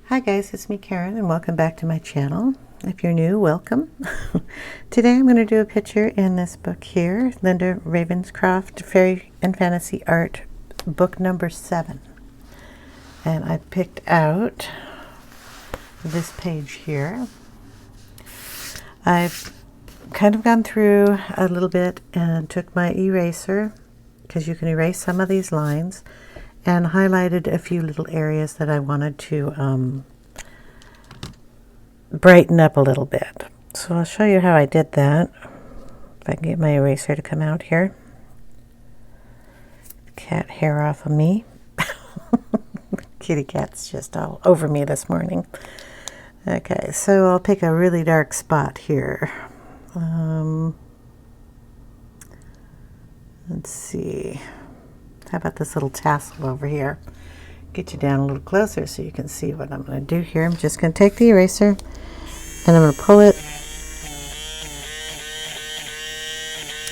Hi guys, it's me Karen and welcome back to my channel. If you're new, welcome. Today I'm going to do a picture in this book here, Linda Ravenscroft Fairy and Fantasy Art, book number 7. And I picked out this page here. I've kind of gone through a little bit and took my eraser, because you can erase some of these lines, and highlighted a few little areas that I wanted to brighten up a little bit. So I'll show you how I did that. If I can get my eraser to come out here. Cat hair off of me. Kitty cat's just all over me this morning. Okay, so I'll pick a really dark spot here. Let's see. How about this little tassel over here? Get you down a little closer so you can see what I'm going to do here. I'm just going to take the eraser and I'm going to pull it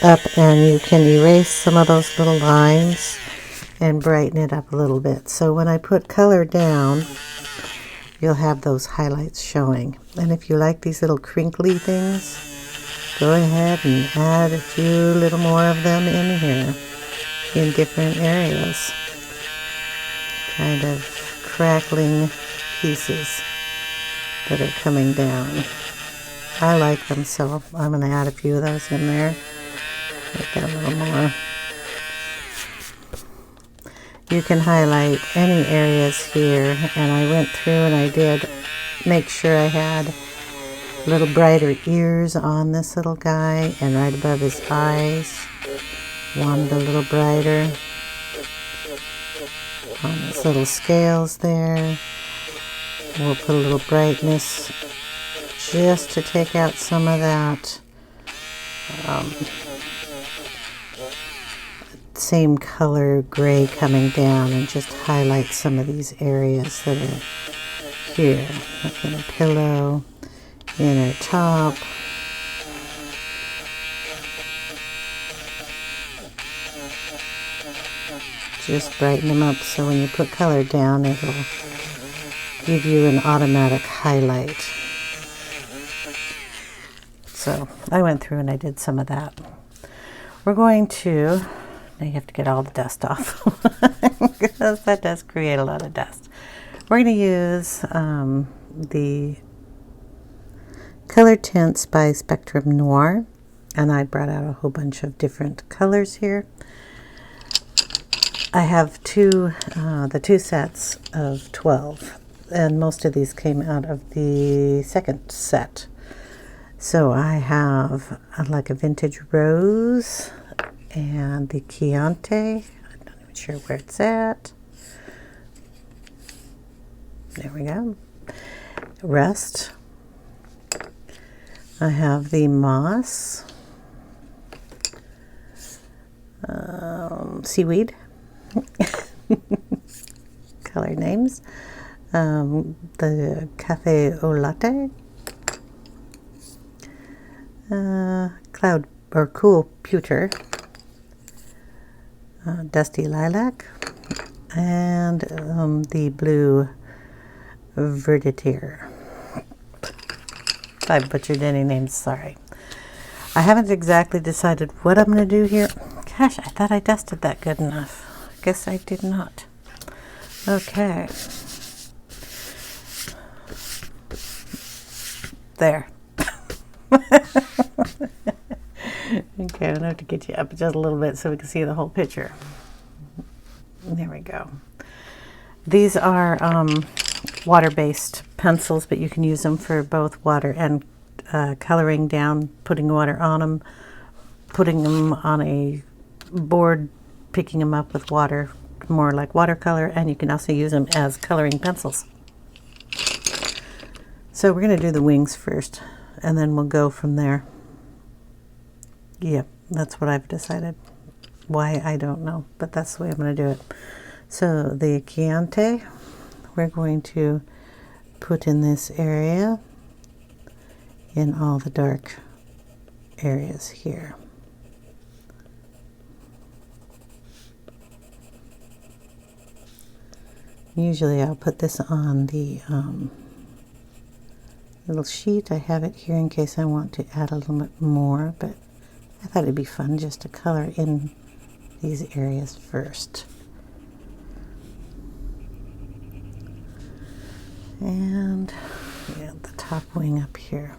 up, and you can erase some of those little lines and brighten it up a little bit. So when I put color down, you'll have those highlights showing. And if you like these little crinkly things, go ahead and add a few little more of them in here in different areas. Kind of crackling pieces that are coming down. I like them, so I'm going to add a few of those in there. Make that a little more. You can highlight any areas here, and I went through and I did make sure I had a little brighter ears on this little guy, and right above his eyes wanted a little brighter. On his little scales there, we'll put a little brightness just to take out some of that same color gray coming down, and just highlight some of these areas that are here. Inner pillow, inner top. Just brighten them up so when you put color down, it'll give you an automatic highlight. So I went through and I did some of that. We're going to, now you have to get all the dust off, because that does create a lot of dust. We're going to use the ColourTints by Spectrum Noir, and I brought out a whole bunch of different colors here. I have the two sets of 12, and most of these came out of the second set. So I have like a vintage rose and the Chianti. I'm not even sure where it's at. There we go. Rust. I have the moss. Seaweed. Color names. The cafe au latte. Cloud or cool pewter. Dusky Lilac. And the blue Verditer. If I butchered any names, sorry. I haven't exactly decided what I'm going to do here. Gosh, I thought I dusted that good enough. Guess I did not. Okay. There. Okay, I'm going to have to get you up just a little bit so we can see the whole picture. There we go. These are water-based pencils, but you can use them for both water and coloring down, putting water on them, putting them on a board, picking them up with water, more like watercolor, and you can also use them as coloring pencils. So we're going to do the wings first, and then we'll go from there. Yep, that's what I've decided. Why, I don't know, but that's the way I'm going to do it. So the Chianti, we're going to put in this area, in all the dark areas here. Usually I'll put this on the little sheet. I have it here in case I want to add a little bit more, but I thought it'd be fun just to color in these areas first. And yeah, the top wing up here.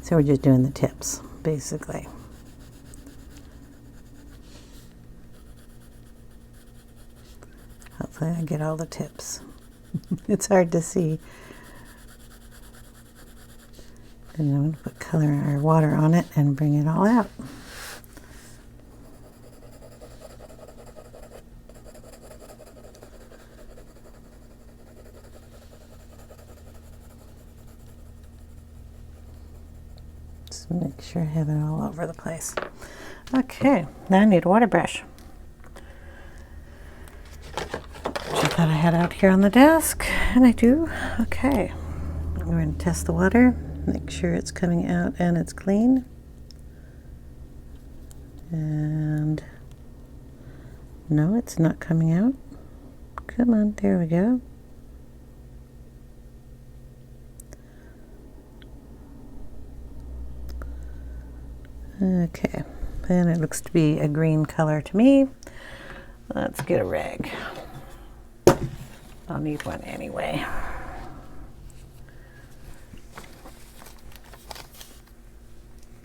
So we're just doing the tips, basically. Hopefully I get all the tips. It's hard to see. And I'm going to put color or water on it and bring it all out. Just make sure I have it all over the place. Okay, now I need a water brush, which I thought I had out here on the desk, and I do. Okay, we're going to test the water, make sure it's coming out and it's clean. And no, it's not coming out. Come on, there we go. Okay, and it looks to be a green color to me. Let's get a rag. I'll need one anyway.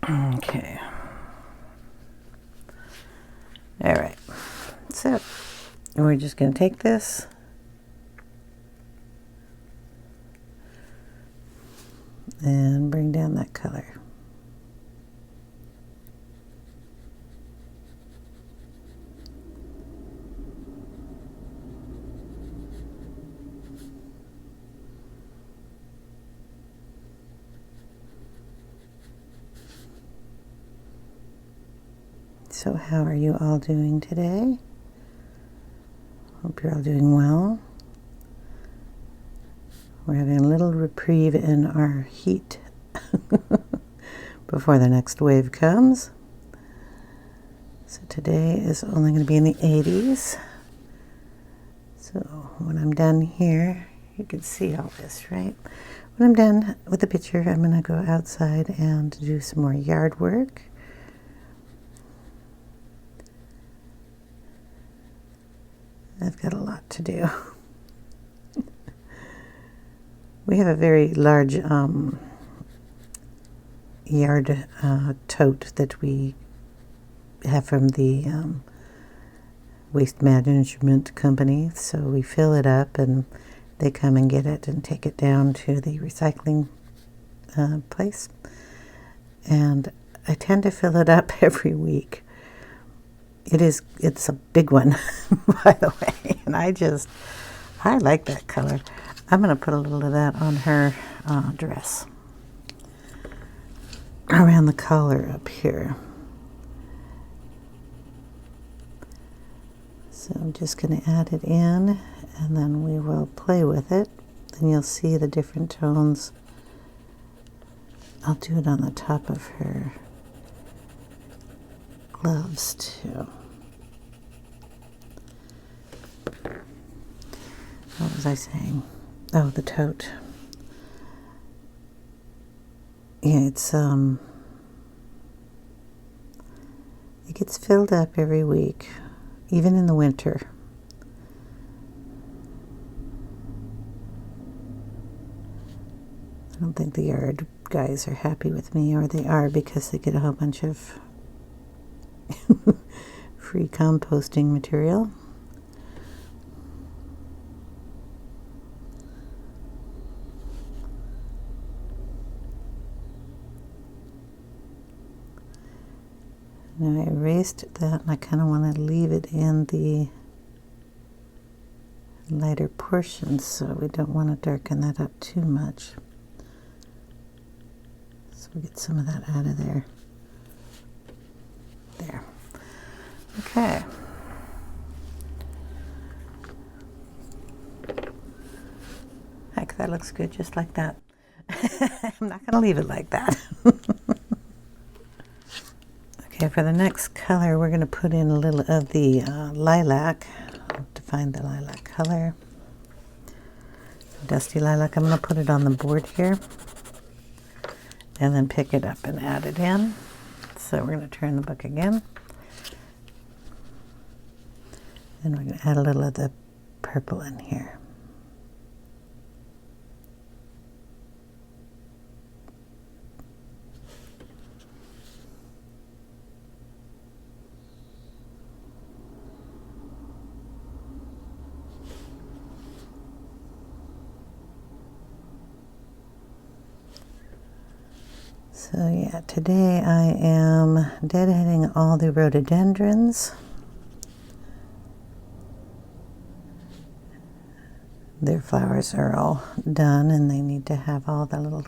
Okay. All right. So we're just going to take this and bring down that color. So how are you all doing today? Hope you're all doing well. We're having a little reprieve in our heat before the next wave comes. So today is only going to be in the 80s. So when I'm done here, you can see all this, right? When I'm done with the picture, I'm going to go outside and do some more yard work. I've got a lot to do. We have a very large yard tote that we have from the waste management company. So we fill it up and they come and get it and take it down to the recycling place. And I tend to fill it up every week. It's a big one, by the way, and I like that color. I'm going to put a little of that on her dress, around the collar up here. So I'm just going to add it in, and then we will play with it, and you'll see the different tones. I'll do it on the top of her gloves too. What was I saying? Oh, the tote. Yeah, it gets filled up every week, even in the winter. I don't think the yard guys are happy with me, or they are, because they get a whole bunch of free composting material. Now I erased that, and I kind of want to leave it in the lighter portions, so we don't want to darken that up too much. So we get some of that out of there. There. Okay. Heck, That looks good just like that. I'm not going to leave it like that. Okay, for the next color, we're going to put in a little of the lilac. To find the lilac color. Dusty Lilac. I'm going to put it on the board here. And then pick it up and add it in. So we're going to turn the book again. And we're going to add a little of the purple in here. So yeah, today I am deadheading all the rhododendrons. Their flowers are all done and they need to have all the little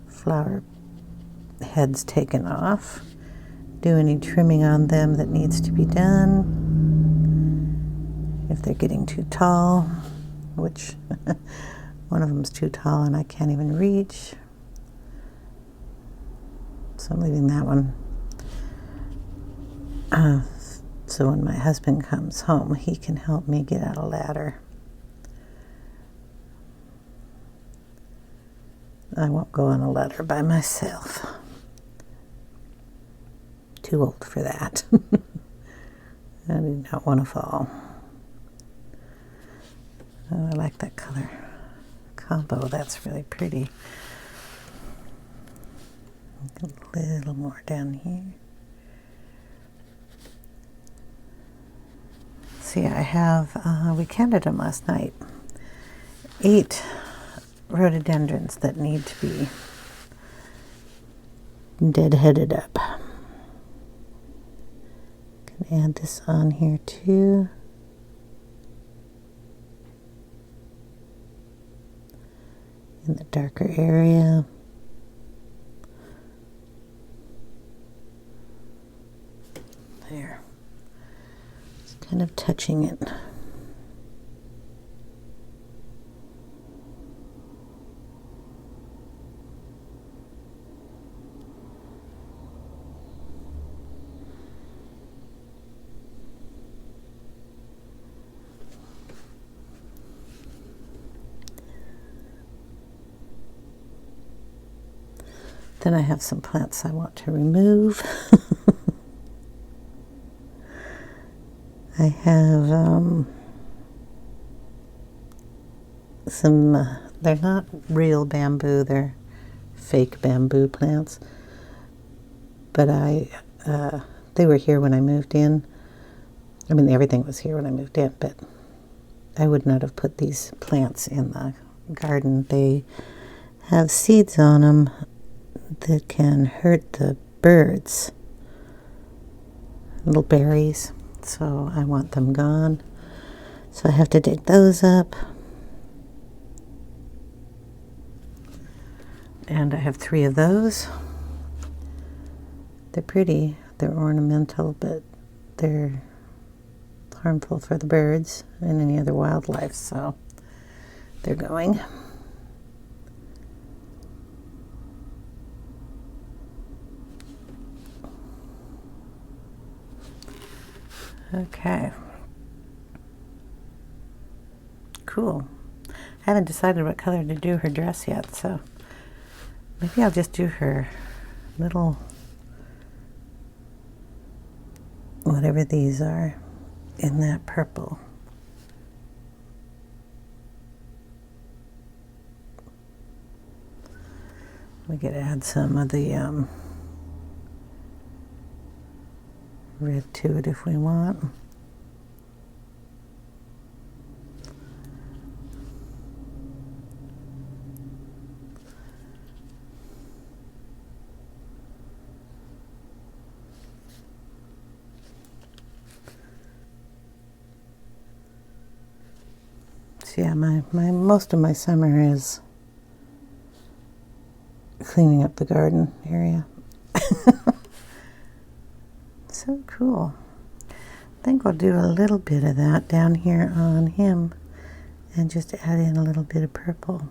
flower heads taken off. Do any trimming on them that needs to be done. If they're getting too tall, which one of them is too tall and I can't even reach. So I'm leaving that one. So when my husband comes home, he can help me get out a ladder. I won't go on a ladder by myself. Too old for that. I do not want to fall. Oh, I like that color combo. That's really pretty. A little more down here. See, I have, we counted them last night, 8 rhododendrons that need to be deadheaded up. Can add this on here too. In the darker area. There. Just kind of touching it. Then I have some plants I want to remove. I have some, they're not real bamboo, they're fake bamboo plants. But they were here when I moved in. I mean, everything was here when I moved in, but I would not have put these plants in the garden. They have seeds on them that can hurt the birds. Little berries. So I want them gone. So I have to dig those up. And I have 3 of those. They're pretty. They're ornamental, but they're harmful for the birds and any other wildlife. So they're going. Okay. Cool. I haven't decided what color to do her dress yet, so maybe I'll just do her little, whatever these are, in that purple. We could add some of the red to it if we want. So yeah, most of my summer is cleaning up the garden area. So cool. I think we'll do a little bit of that down here on him and just add in a little bit of purple.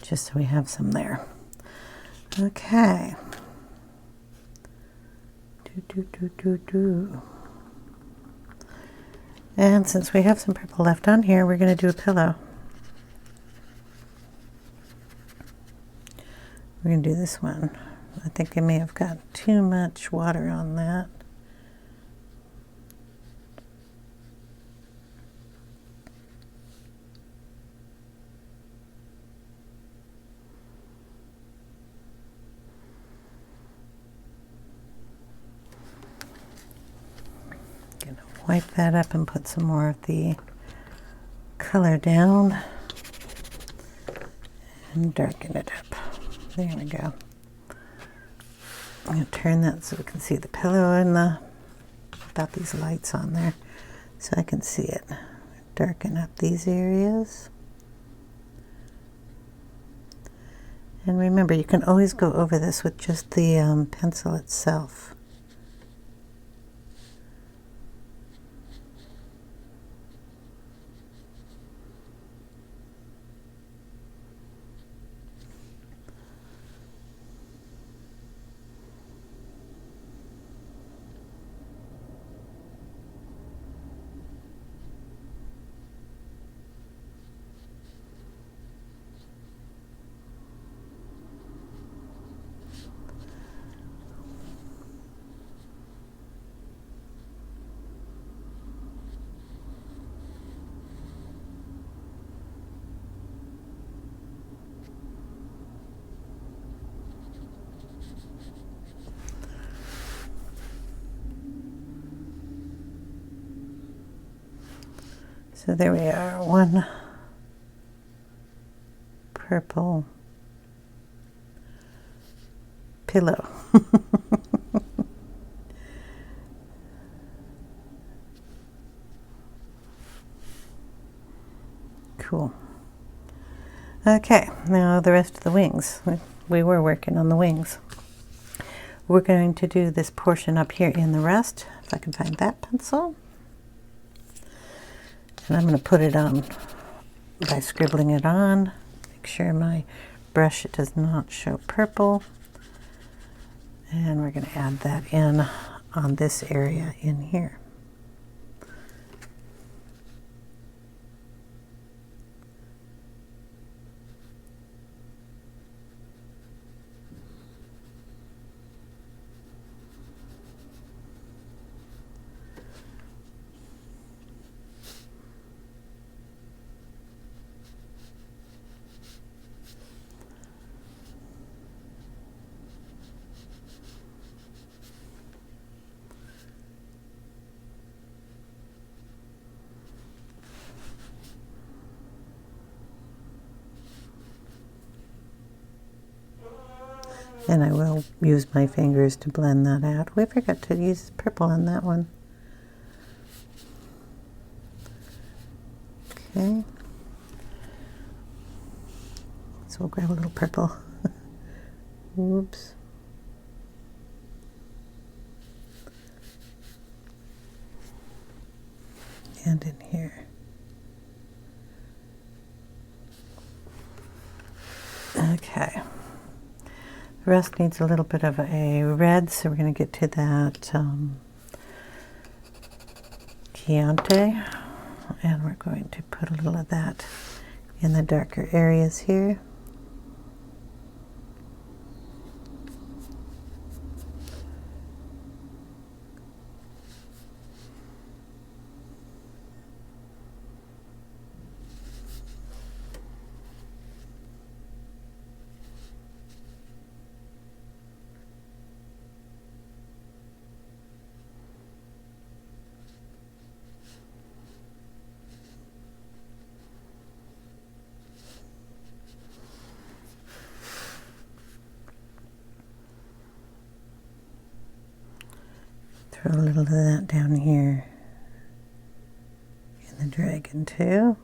Just so we have some there. Okay. And since we have some purple left on here, we're going to do a pillow. We're going to do this one. I think I may have got too much water on that. Wipe that up and put some more of the color down and darken it up. There we go. I'm going to turn that so we can see the pillow and without these lights on there, so I can see it. Darken up these areas. And remember, you can always go over this with just the pencil itself. So there we are, one purple pillow. Cool. Okay, now the rest of the wings. We were working on the wings. We're going to do this portion up here in the rest, if I can find that pencil. And I'm going to put it on by scribbling it on. Make sure my brush does not show purple. And we're going to add that in on this area in here. And I will use my fingers to blend that out. We forgot to use purple on that one. Okay. So we'll grab a little purple. Whoops. And in here. Okay. The rest needs a little bit of a red, so we're going to get to that Chianti, and we're going to put a little of that in the darker areas here. Throw a little of that down here in into.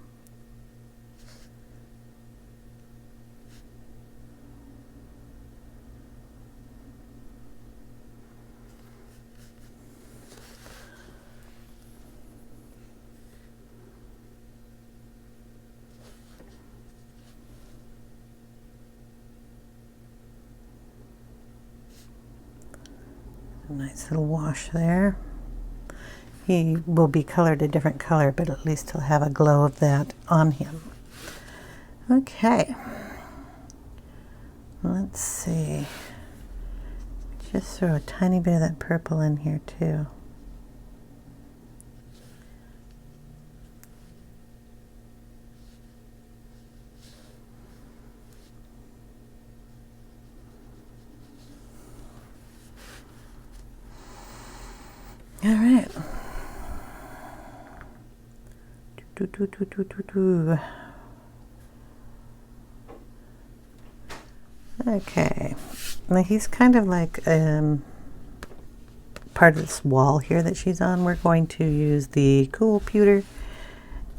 A nice little wash there. He will be colored a different color, but at least he'll have a glow of that on him. Okay. Let's see. Just throw a tiny bit of that purple in here too. All right. Okay. Now he's kind of like part of this wall here that she's on. We're going to use the cool pewter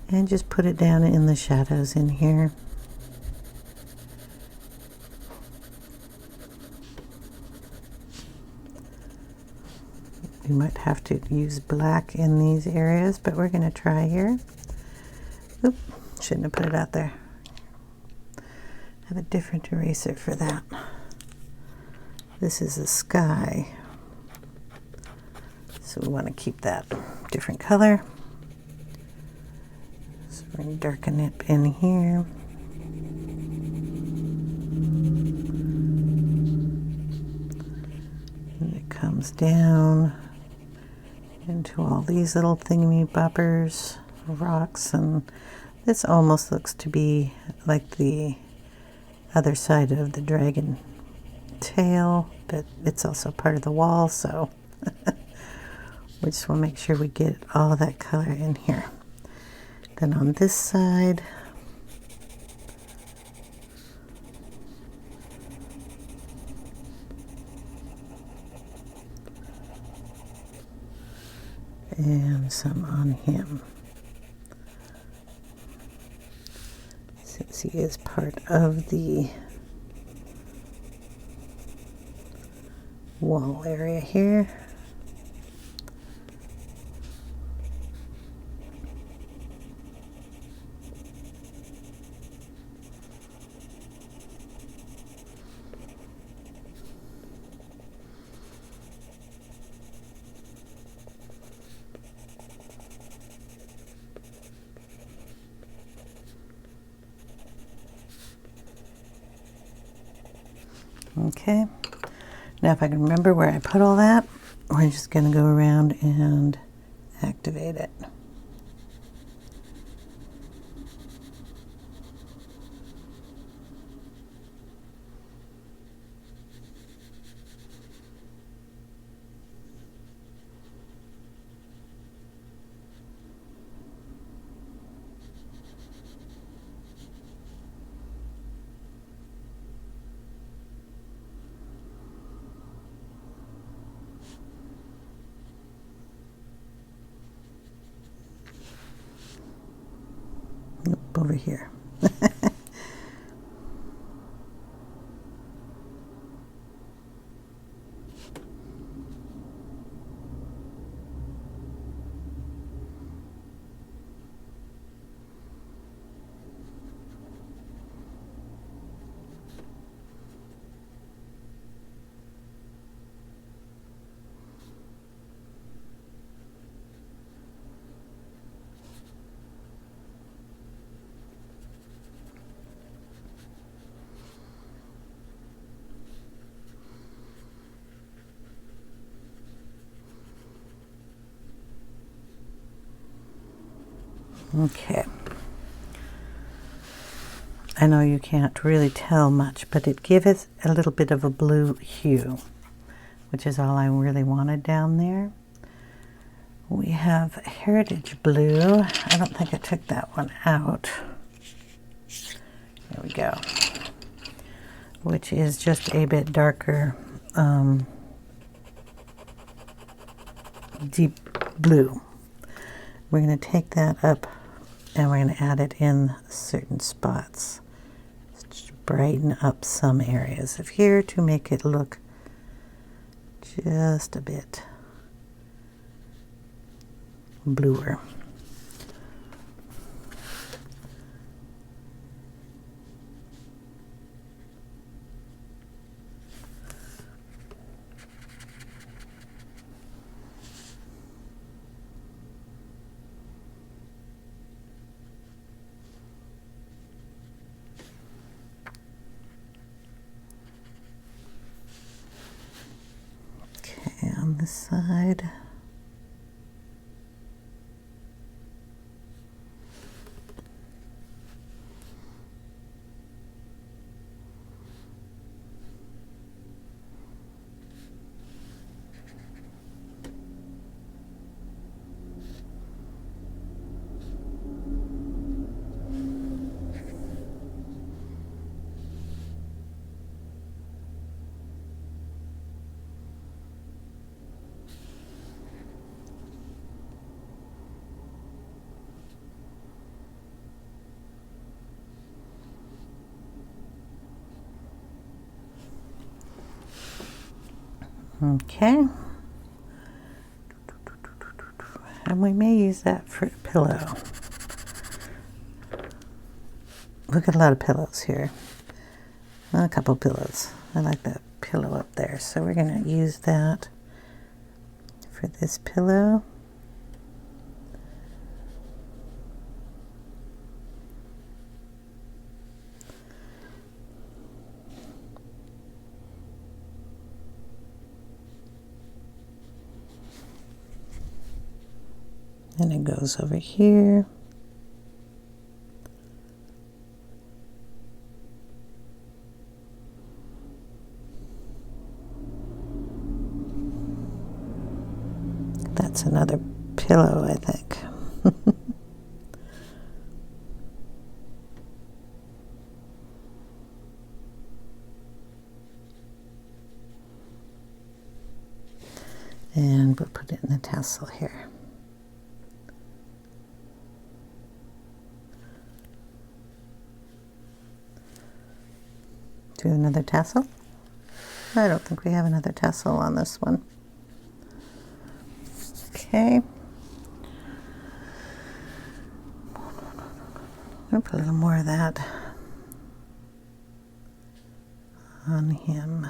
and just put it down in the shadows in here. You might have to use black in these areas, but we're going to try here. Oop, shouldn't have put it out there. Have a different eraser for that. This is a sky, so we want to keep that different color. So we're going to darken it in here. And it comes down into all these little thingy-boppers, rocks, and this almost looks to be like the other side of the dragon tail, but it's also part of the wall, so we just want to make sure we get all of that color in here. Then on this side, and some on him, since he is part of the wall area here. Okay, now if I can remember where I put all that, we're just going to go around and activate it. Over here. Okay. I know you can't really tell much, but it gives a little bit of a blue hue, which is all I really wanted down there. We have Heritage Blue. I don't think I took that one out. There we go. Which is just a bit darker, deep blue. We're going to take that up and we're going to add it in certain spots. Just brighten up some areas of here to make it look just a bit bluer. Okay, on this side. Okay, and we may use that for a pillow. We've got a lot of pillows here. Well, a couple pillows. I like that pillow up there, so we're going to use that for this pillow. And it goes over here. That's another pillow, I think. And we'll put it in the tassel here. Do another tassel? I don't think we have another tassel on this one. Okay. I'll put a little more of that on him.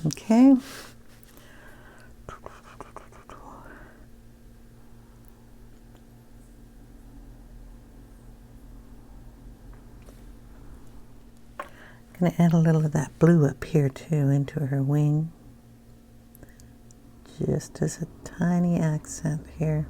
Okay. I'm going to add a little of that blue up here too into her wing, just as a tiny accent here.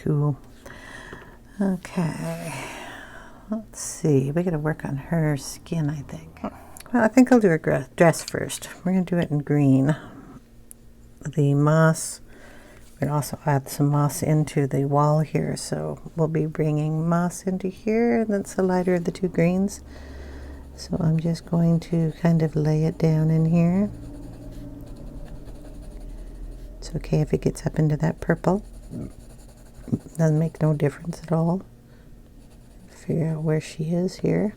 cool. Okay, let's see. We got to work on her skin, I think. Well, I think I'll do her dress first. We're going to do it in green. The moss, we're going to also add some moss into the wall here, so we'll be bringing moss into here, and that's the lighter of the two greens. So I'm just going to kind of lay it down in here. It's okay if it gets up into that purple. Doesn't make no difference at all. Figure out where she is here.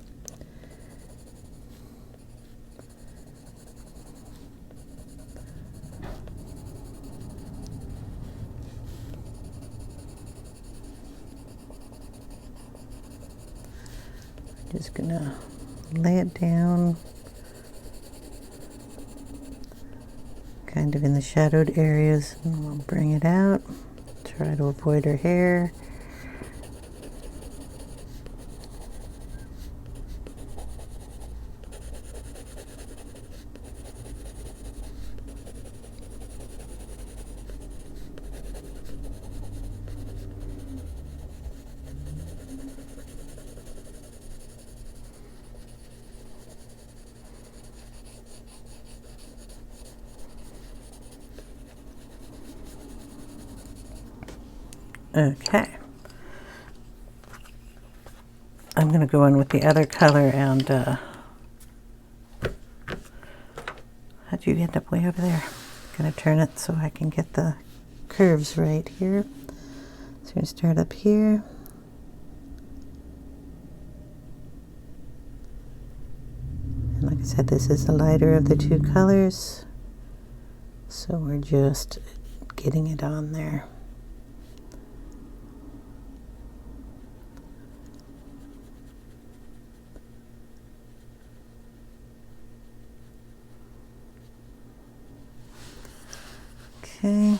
Just gonna lay it down kind of in the shadowed areas, and we'll bring it out. Try to avoid her hair. Okay. I'm going to go in with the other color and how'd you end up way over there? I'm going to turn it so I can get the curves right here. So we start up here. And like I said, this is the lighter of the two colors. So we're just getting it on there. Okay.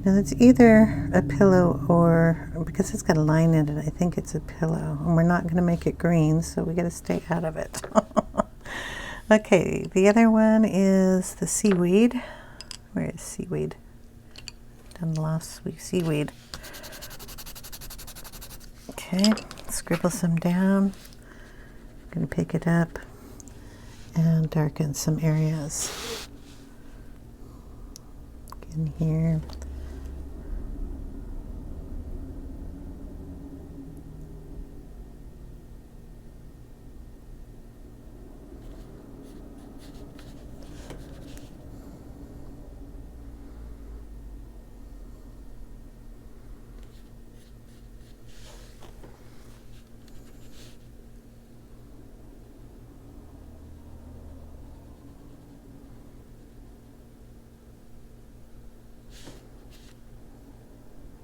Now it's either a pillow or, because it's got a line in it, I think it's a pillow. And we're not going to make it green, so we got to stay out of it. Okay, the other one is the Seaweed. Where is Seaweed? Done last week, Seaweed. Okay, scribble some down. I'm going to pick it up and darken some areas in here.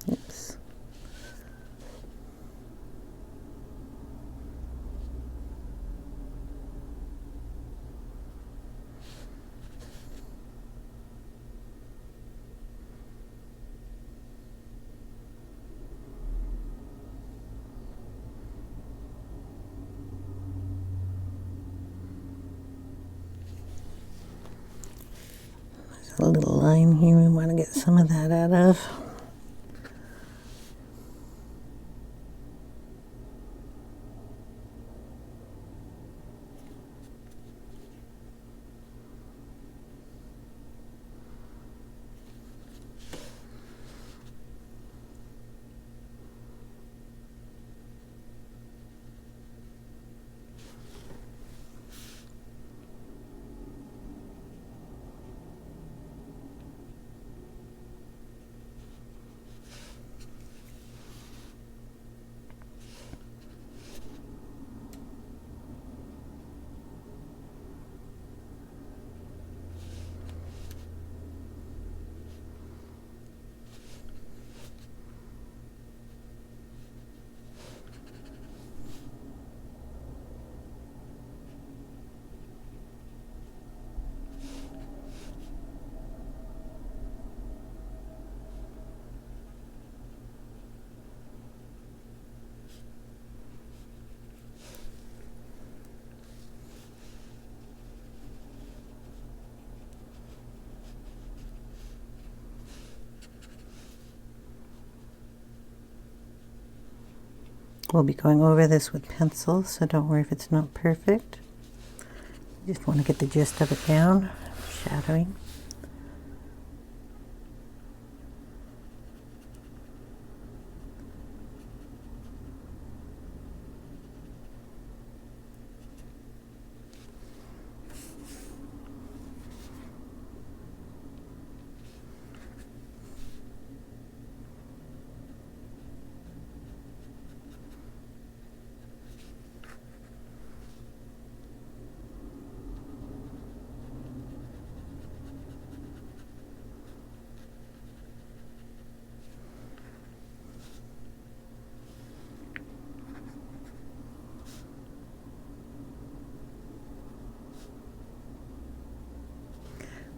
Oops. There's a little line here we want to get some of that out of. We'll be going over this with pencil, so don't worry if it's not perfect. Just want to get the gist of it down, shadowing.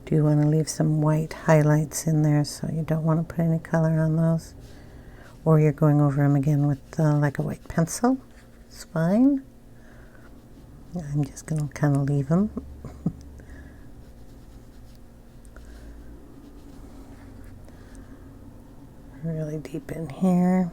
Do you want to leave some white highlights in there so you don't want to put any color on those? Or you're going over them again with like a white pencil? It's fine. I'm just going to kind of leave them. Really deep in here.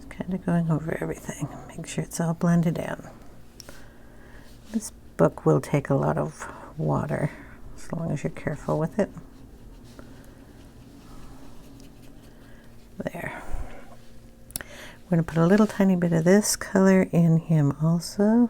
Kind of going over everything, make sure it's all blended in. This book will take a lot of water, as long as you're careful with it. There. We're going to put a little tiny bit of this color in him also.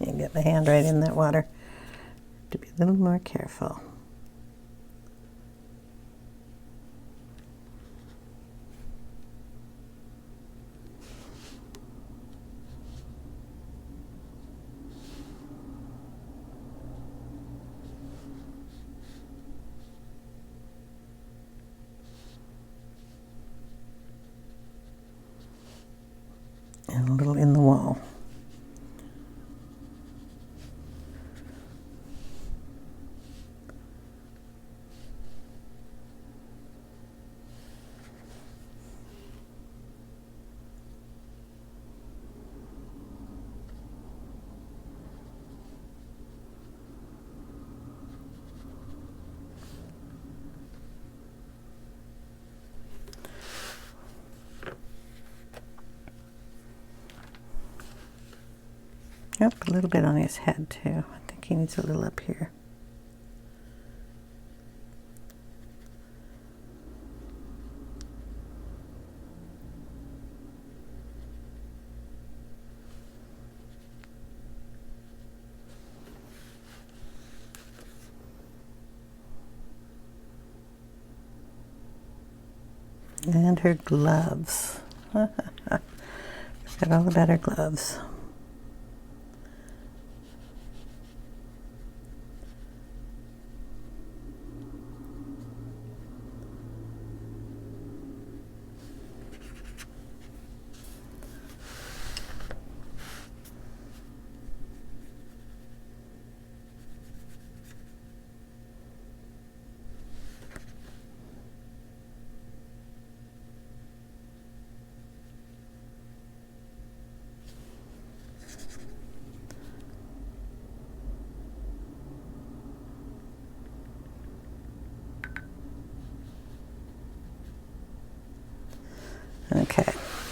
And get my hand right in that water. To be a little more careful. And a little in the wall. Yep, a little bit on his head too. I think he needs a little up here. And her gloves. She's got all the better gloves.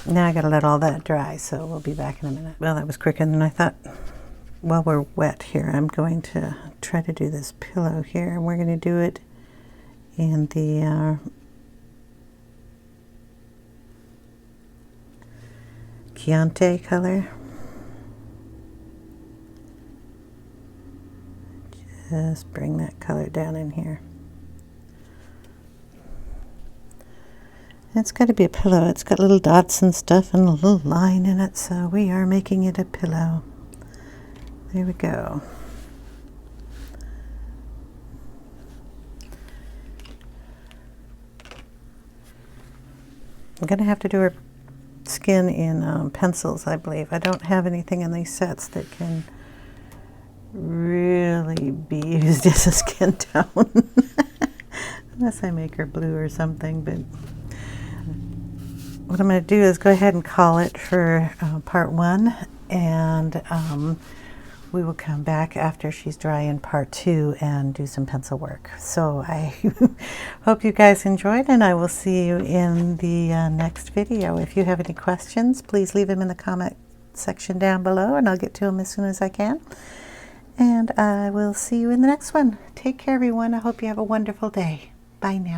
Now I gotta let all that dry, so we'll be back in a minute. Well, that was quicker than I thought. While we're wet here, I'm going to try to do this pillow here, and we're going to do it in the Chianti color. Just bring that color down in here. It's got to be a pillow. It's got little dots and stuff and a little line in it, so we are making it a pillow. There we go. I'm going to have to do her skin in pencils, I believe. I don't have anything in these sets that can really be used as a skin tone. Unless I make her blue or something, but what I'm going to do is go ahead and call it for part 1, and we will come back after she's dry in part 2 and do some pencil work. So I hope you guys enjoyed, and I will see you in the next video. If you have any questions, please leave them in the comment section down below, and I'll get to them as soon as I can. And I will see you in the next one. Take care, everyone. I hope you have a wonderful day. Bye now.